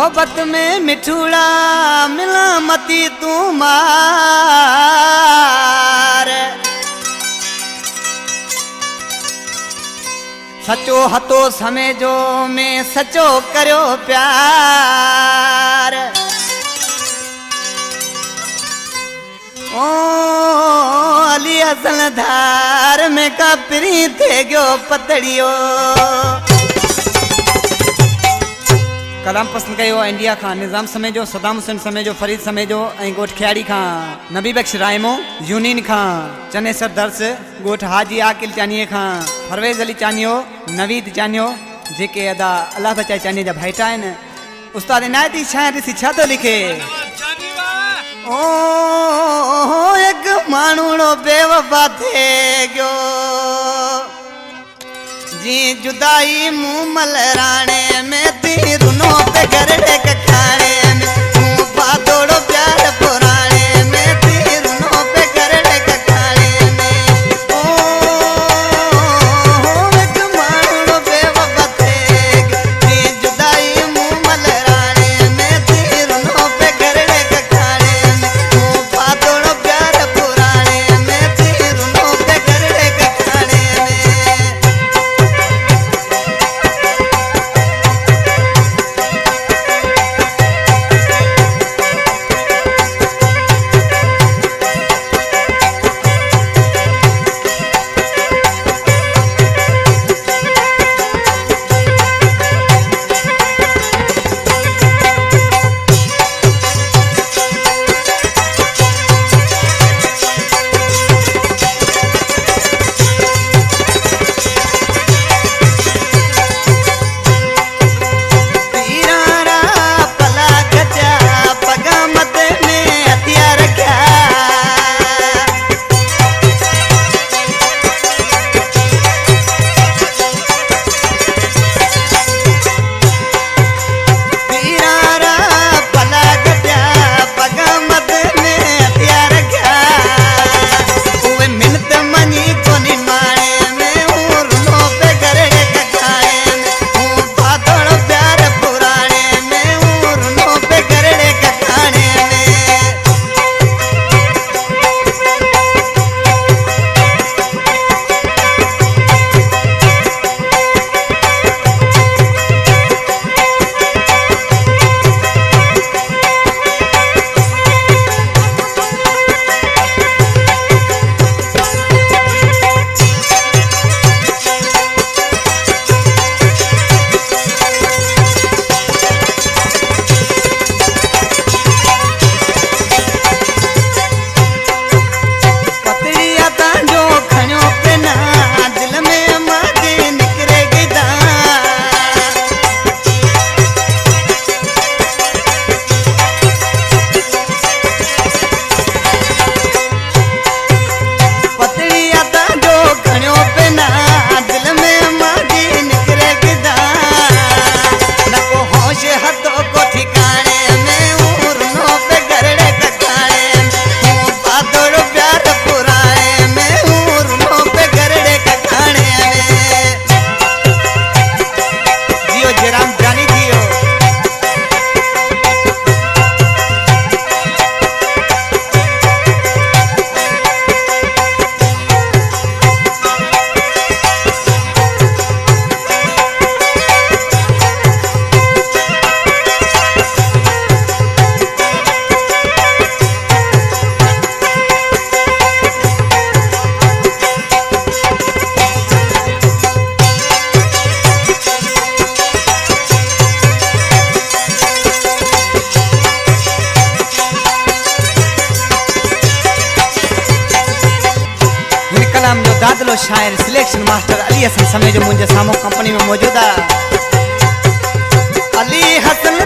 मोहब्बत में मिठूड़ा मिला मती तू मार सचो हतो समय जो मैं सचो करो प्यार ओ अली असल धार में कपरी थे गयो पतड़ियो कलाम पसंद कयो इंडिया खां निज़ाम समय जो सदाम हुसैन समय जो फरीद समय जो गोठ खियाड़ी खां नबी बख्श रायमो यूनिन खां चने सर दर्स गोठ हाजी आकिल चानिए खां परवेज अली चानियो नवीद चानियो जेके अदा अल्लाह त चाहे चानिए जा भाईटा आहिनि उस्ताद इनायती शायर ॾिसी छा थो लिखे ओ एक माण्हू बेवफा थे गयो जी जुदाई मुंह मलराणे में रुनो पे गरड़े के खाने में मुंह पातोड़ो प्यार पुराने में रुनो पे गरड़े के खाने में ओ एक माण्हू बेवफा थे जी जुदाई मुंह मलराणे में रुनो पे गरड़े के खाने में मुंह पातोड़ो प्यार पुराने में रुनो पे गरड़े के खाने में दादलो शायर सिलेक्शन मास्टर अली हसन समय जो मुझे सामो कंपनी में मौजूद है अली हसन